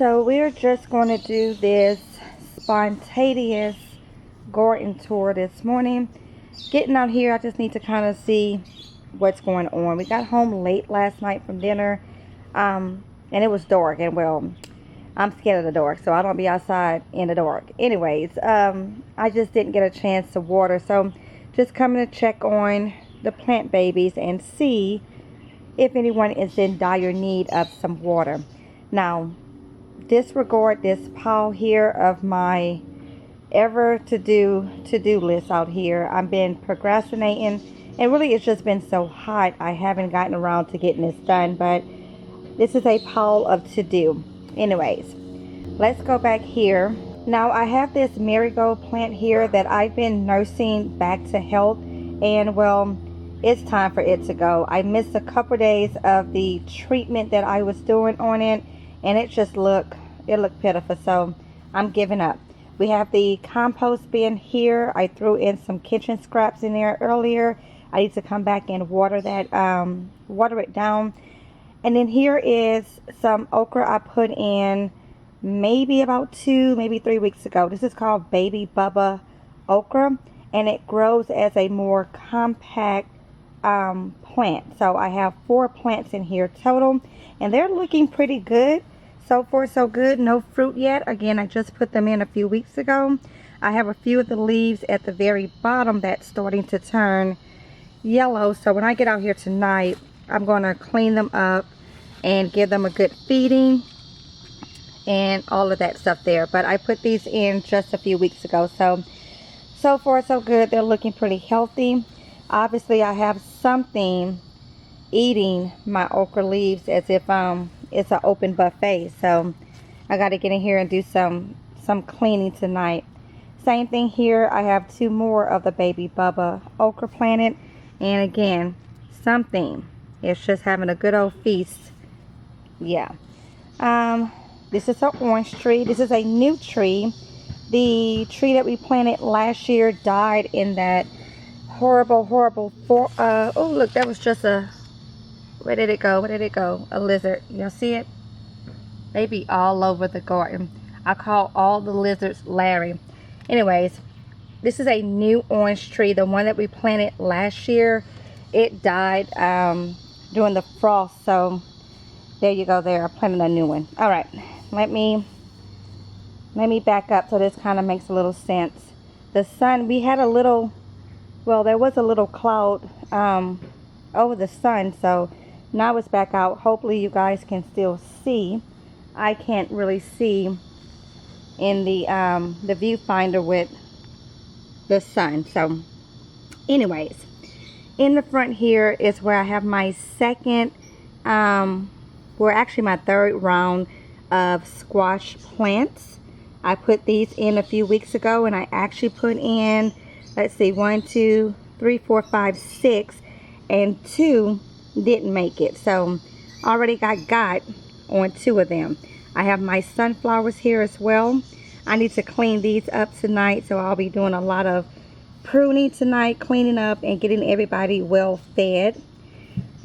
So we're just going to do this spontaneous garden tour this morning. Getting out here, I just need to kind of see what's going on. We got home late last night from dinner, and it was dark, and well, I'm scared of the dark, so I don't be outside in the dark. Anyways, I just didn't get a chance to water, so just coming to check on the plant babies and see if anyone is in dire need of some water. Now, disregard this pile here of my ever to-do list out here. I've been procrastinating, and really it's just been so hot I haven't gotten around to getting this done, but this is a pile of to-do. Anyways, let's go back here. Now I have this marigold plant here that I've been nursing back to health, and well, it's time for it to go. I missed a couple days of the treatment that I was doing on it, and it just looked pitiful, so I'm giving up. We have the compost bin here. I threw in some kitchen scraps in there earlier. I need to come back and water that, water it down. And then here is some okra I put in maybe about 2, maybe 3 weeks ago. This is called Baby Bubba okra, and it grows as a more compact plant. So I have 4 plants in here total, and they're looking pretty good. So far so good. No fruit yet. Again, I just put them in a few weeks ago. I have a few of the leaves at the very bottom that's starting to turn yellow, so when I get out here tonight, I'm going to clean them up and give them a good feeding and all of that stuff there. But I put these in just a few weeks ago, so far so good. They're looking pretty healthy. Obviously I have something eating my okra leaves as if it's an open buffet, so I got to get in here and do some cleaning tonight. Same thing here. I have 2 more of the Baby Bubba okra planted, and again, something, it's just having a good old feast. Yeah. This is an orange tree. This is a new tree. The tree that we planted last year died in that horrible oh look, that was just a, where did it go? A lizard. Y'all see it? They be all over the garden. I call all the lizards Larry. Anyways, this is a new orange tree. The one that we planted last year, it died during the frost. So there you go there. I planted a new one. All right, let me back up so this kind of makes a little sense. The sun, we had a little, well, there was a little cloud over the sun, so now it's back out. Hopefully you guys can still see. I can't really see in the viewfinder with the sun. So anyways, in the front here is where I have my second, actually my 3rd round of squash plants. I put these in a few weeks ago, and I actually put in, let's see, 1, 2, 3, 4, 5, 6, and 2 didn't make it, so already got on 2 of them. I have my sunflowers here as well. I need to clean these up tonight, so I'll be doing a lot of pruning tonight, cleaning up and getting everybody well fed.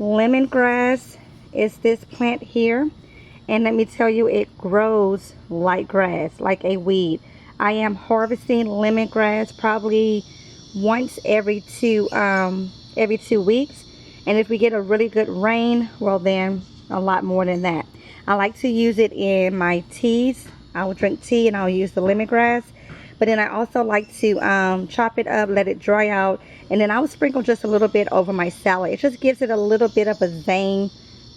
Lemongrass is this plant here, and let me tell you, it grows like grass, like a weed. I am harvesting lemongrass probably once every 2 weeks. And if we get a really good rain, well then a lot more than that. I like to use it in my teas. I will drink tea and I'll use the lemongrass. But then I also like to chop it up, let it dry out, and then I'll sprinkle just a little bit over my salad. It just gives it a little bit of a zing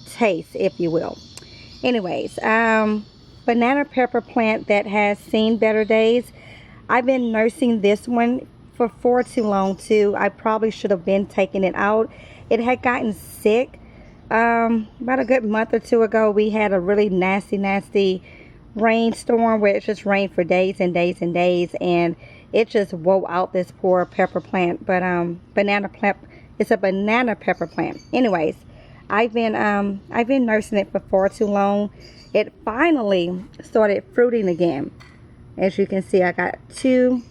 taste, if you will. Anyways, banana pepper plant that has seen better days. I've been nursing this one for far too long too. I probably should have been taking it out. It had gotten sick about a good month or 2 ago. We had a really nasty rainstorm where it just rained for days and days and days, and it just wore out this poor pepper plant. But it's a banana pepper plant. Anyways, I've been nursing it for far too long. It finally started fruiting again. As you can see, I got two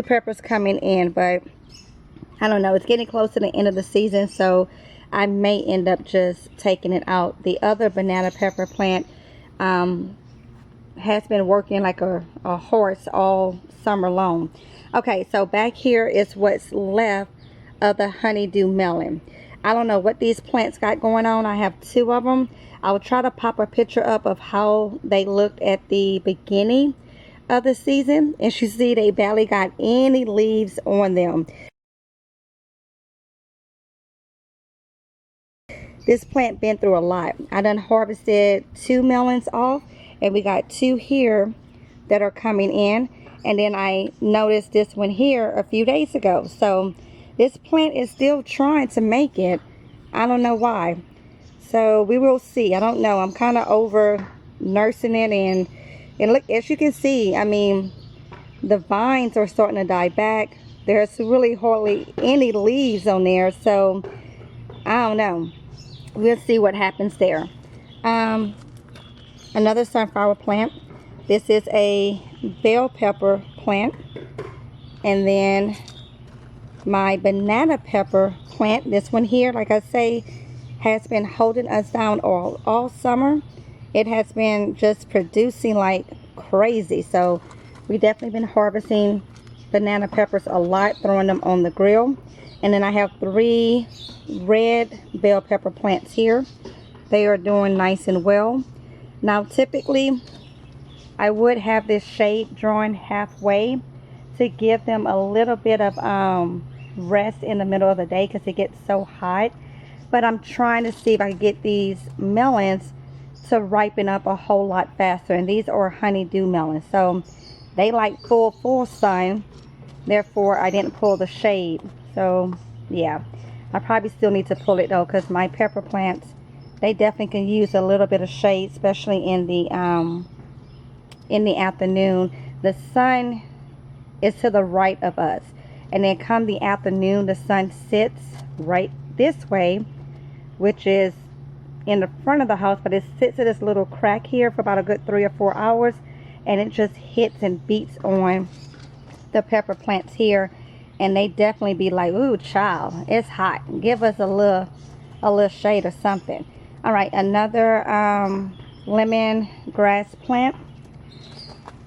peppers coming in, but I don't know, it's getting close to the end of the season, so I may end up just taking it out. The other banana pepper plant has been working like a horse all summer long. Okay, so back here is what's left of the honeydew melon. I don't know what these plants got going on. I have 2 of them. I will try to pop a picture up of how they looked at the beginning of the season. And you see they barely got any leaves on them. This plant been through a lot. I done harvested 2 melons off, and we got 2 here that are coming in. And then I noticed this one here a few days ago. So this plant is still trying to make it. I don't know why. So we will see. I don't know. I'm kind of over nursing it, and look, as you can see, I mean, the vines are starting to die back. There's really hardly any leaves on there. So I don't know. We'll see what happens there. Another sunflower plant. This is a bell pepper plant. And then my banana pepper plant. This one here, like I say, has been holding us down all summer. It has been just producing like crazy. So we definitely been harvesting banana peppers a lot, throwing them on the grill. And then I have 3 red bell pepper plants here. They are doing nice and well. Now typically I would have this shade drawn halfway to give them a little bit of rest in the middle of the day because it gets so hot. But I'm trying to see if I can get these melons to ripen up a whole lot faster. And these are honeydew melons, so they like full sun. Therefore I didn't pull the shade. So yeah, I probably still need to pull it though, because my pepper plants, they definitely can use a little bit of shade, especially in the afternoon. The sun is to the right of us, and then come the afternoon, the sun sits right this way, which is in the front of the house, but it sits at this little crack here for about a good 3 or 4 hours, and it just hits and beats on the pepper plants here, and they definitely be like, ooh child, it's hot, give us a little shade or something. All right, another lemongrass plant,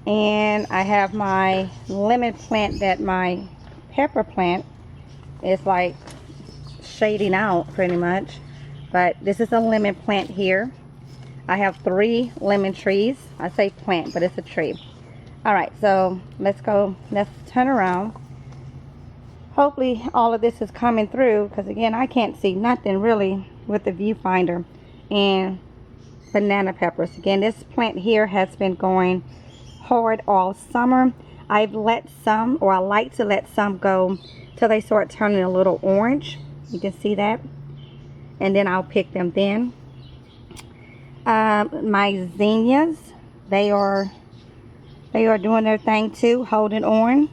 and I have my lemon plant that my pepper plant is like shading out pretty much. But this is a lemon plant here. I have 3 lemon trees. I say plant, but it's a tree. All right, so let's turn around. Hopefully all of this is coming through, because again, I can't see nothing really with the viewfinder. And banana peppers. Again, this plant here has been going hard all summer. I've let some, or I like to let some go till they start turning a little orange. You can see that. And then I'll pick them then. My zinnias, they are doing their thing too, holding on.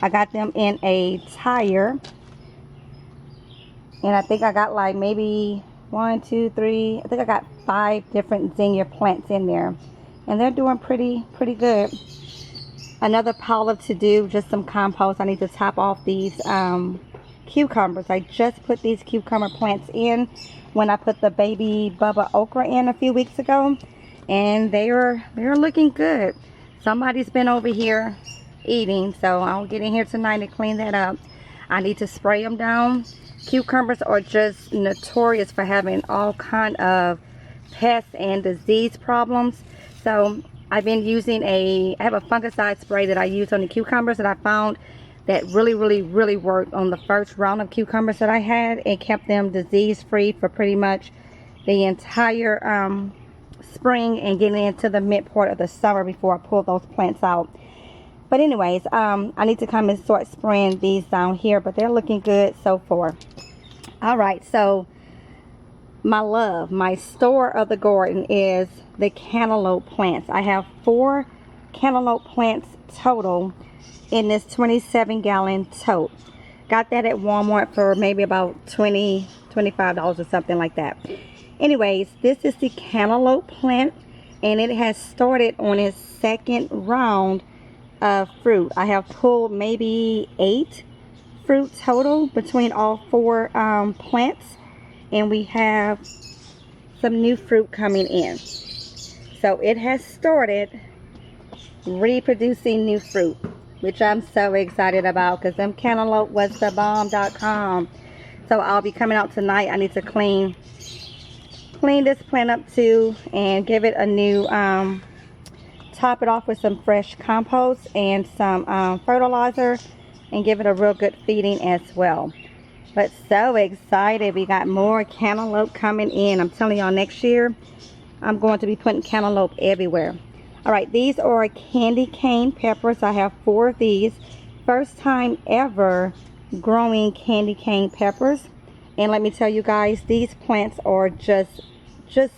I got them in a tire, and I think I got like maybe 1, 2, 3. I think I got 5 different zinnia plants in there, and they're doing pretty good. Another pile of to do, just some compost. I need to top off these cucumbers. I just put these cucumber plants in when I put the baby Bubba okra in a few weeks ago, and they're looking good. Somebody's been over here eating, so I'll get in here tonight and clean that up. I need to spray them down. Cucumbers are just notorious for having all kind of pests and disease problems. So I've been using I have a fungicide spray that I use on the cucumbers that I found that really worked on the first round of cucumbers that I had. It kept them disease free for pretty much the entire spring and getting into the mid part of the summer before I pull those plants out. But anyways, I need to come and start spraying these down here, but they're looking good so far. All right, so my store of the garden is the cantaloupe plants. I have 4 cantaloupe plants total in this 27-gallon tote. Got that at Walmart for maybe about $25 or something like that. Anyways, this is the cantaloupe plant, and it has started on its 2nd round of fruit. I have pulled maybe 8 fruit total between all 4 plants, and we have some new fruit coming in. So it has started reproducing new fruit, which I'm so excited about because them cantaloupe was the bomb.com. So I'll be coming out tonight. I need to clean this plant up too and give it a new top it off with some fresh compost and some fertilizer and give it a real good feeding as well. But so excited, we got more cantaloupe coming in. I'm telling y'all, next year I'm going to be putting cantaloupe everywhere. All right, these are candy cane peppers. I have 4 of these. First time ever growing candy cane peppers. And let me tell you guys, these plants are just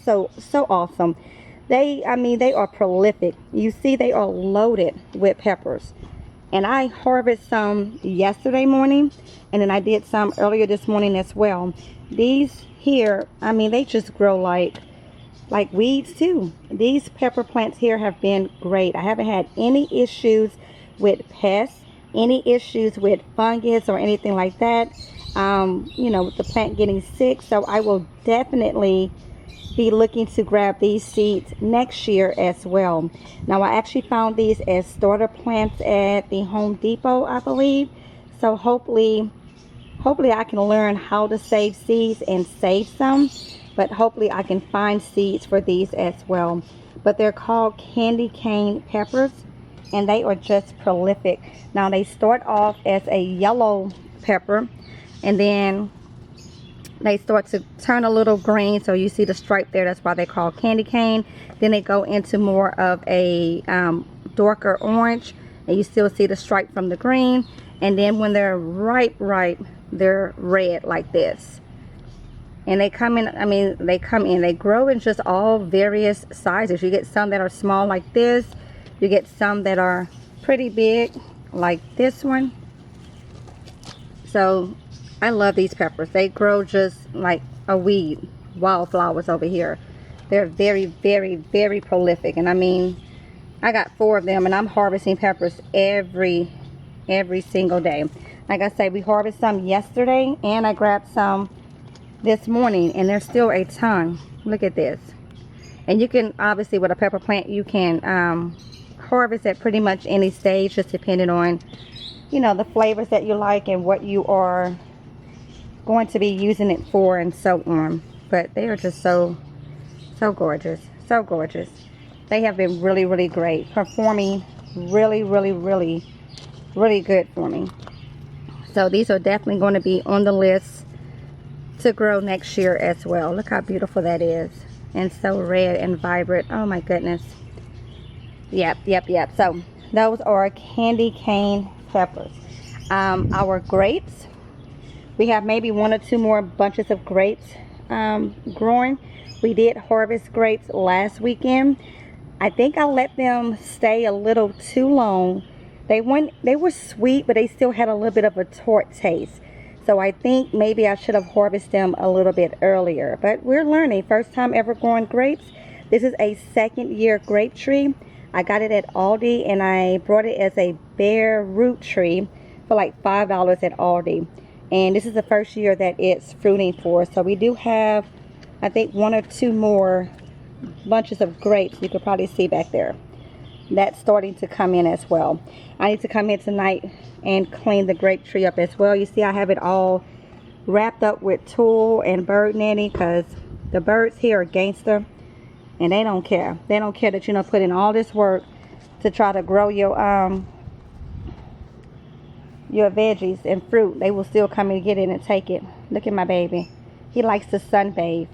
so awesome. They are prolific. You see, they are loaded with peppers. And I harvested some yesterday morning, and then I did some earlier this morning as well. These here, they just grow like weeds too. These pepper plants here have been great. I haven't had any issues with pests, any issues with fungus or anything like that. With the plant getting sick. So I will definitely be looking to grab these seeds next year as well. Now I actually found these as starter plants at the Home Depot, I believe. So hopefully I can learn how to save seeds and save some. But hopefully I can find seeds for these as well. But they're called candy cane peppers, and they are just prolific. Now they start off as a yellow pepper, and then they start to turn a little green. So you see the stripe there, that's why they're called candy cane. Then they go into more of a darker orange, and you still see the stripe from the green. And then when they're ripe, they're red like this. And they come in, they grow in just all various sizes. You get some that are small like this. You get some that are pretty big like this one. So I love these peppers. They grow just like a weed, wildflowers over here. They're very, very, very prolific. And I got 4 of them, and I'm harvesting peppers every single day. Like I say, we harvested some yesterday, and I grabbed some this morning, and there's still a ton. Look at this. And you can, obviously with a pepper plant, you can harvest at pretty much any stage, just depending on the flavors that you like and what you are going to be using it for and so on. But they are just so gorgeous, so gorgeous. They have been really, really great, performing really, really, really, really good for me. So these are definitely going to be on the list to grow next year as well. Look how beautiful that is, and so red and vibrant. Oh my goodness. Yep. So those are candy cane peppers. Our grapes, we have maybe 1 or 2 more bunches of grapes growing. We did harvest grapes last weekend. I think I let them stay a little too long. They were sweet, but they still had a little bit of a tart taste. So I think maybe I should have harvested them a little bit earlier. But we're learning. First time ever growing grapes. This is a 2nd year grape tree. I got it at Aldi, and I brought it as a bare root tree for like $5 at Aldi. And this is the 1st year that it's fruiting for us. So we do have, I think, 1 or 2 more bunches of grapes. You could probably see back there. That's starting to come in as well. I need to come in tonight and clean the grape tree up as well. You see, I have it all wrapped up with tulle and bird netting because the birds here are gangster, and they don't care. They don't care that put in all this work to try to grow your veggies and fruit. They will still come and get in and take it. Look at my baby. He likes to sunbathe.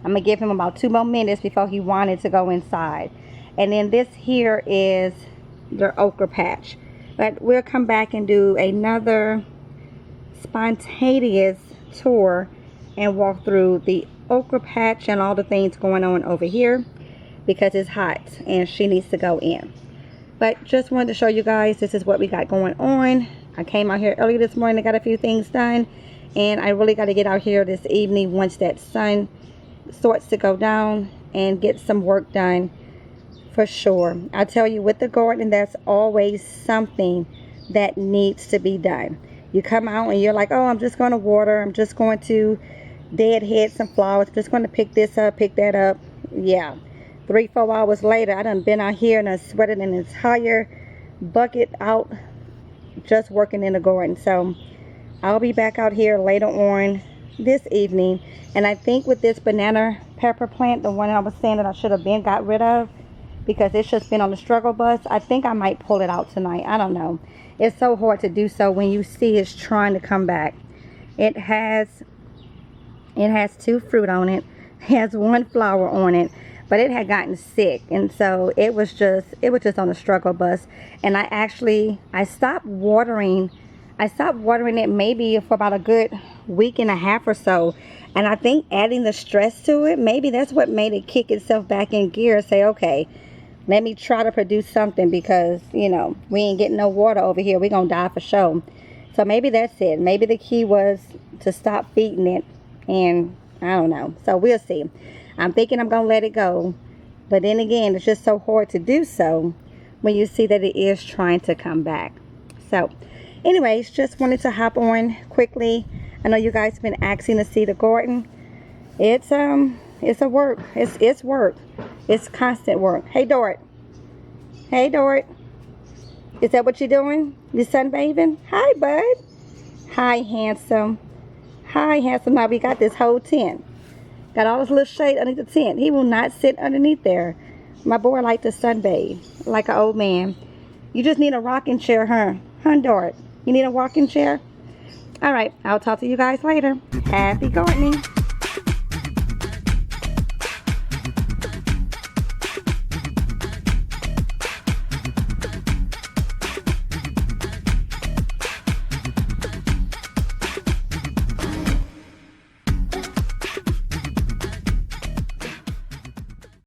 I'm gonna give him about 2 more minutes before he wanted to go inside. And then this here is the okra patch. But we'll come back and do another spontaneous tour and walk through the okra patch and all the things going on over here because it's hot and she needs to go in. But just wanted to show you guys, this is what we got going on. I came out here early this morning, got a few things done, and I really got to get out here this evening once that sun starts to go down and get some work done. For sure. I tell you, with the garden, that's always something that needs to be done. You come out and you're like, oh, I'm just going to water. I'm just going to deadhead some flowers. I'm just going to pick this up, pick that up. Yeah. 3-4 hours later, I done been out here and I sweated an entire bucket out just working in the garden. So I'll be back out here later on this evening. And I think with this banana pepper plant, the one I was saying that I should have been got rid of because it's just been on the struggle bus, I think I might pull it out tonight. I don't know. It's so hard to do so when you see it's trying to come back. It has 2 fruit on it. It has 1 flower on it. But it had gotten sick, and so it was just on the struggle bus. And I stopped watering it maybe for about a good week and a half or so. And I think adding the stress to it, maybe that's what made it kick itself back in gear. Say, okay, let me try to produce something, because you know we ain't getting no water over here. We're gonna die for sure. So maybe that's it. Maybe the key was to stop feeding it, and I don't know. So we'll see. I'm thinking I'm going to let it go. But then again, it's just so hard to do so when you see that it is trying to come back. So, anyways, just wanted to hop on quickly. I know you guys have been asking to see the garden. It's a work. It's work. It's constant work. Hey, Dort. Hey, Dort. Is that what you're doing? You sunbathing? Hi, bud. Hi, handsome. Hi, handsome. Now we got this whole tent. Got all this little shade underneath the tent. He will not sit underneath there. My boy like to sunbathe like an old man. You just need a rocking chair, huh? Huh, Dort? You need a rocking chair? All right. I'll talk to you guys later. Happy gardening.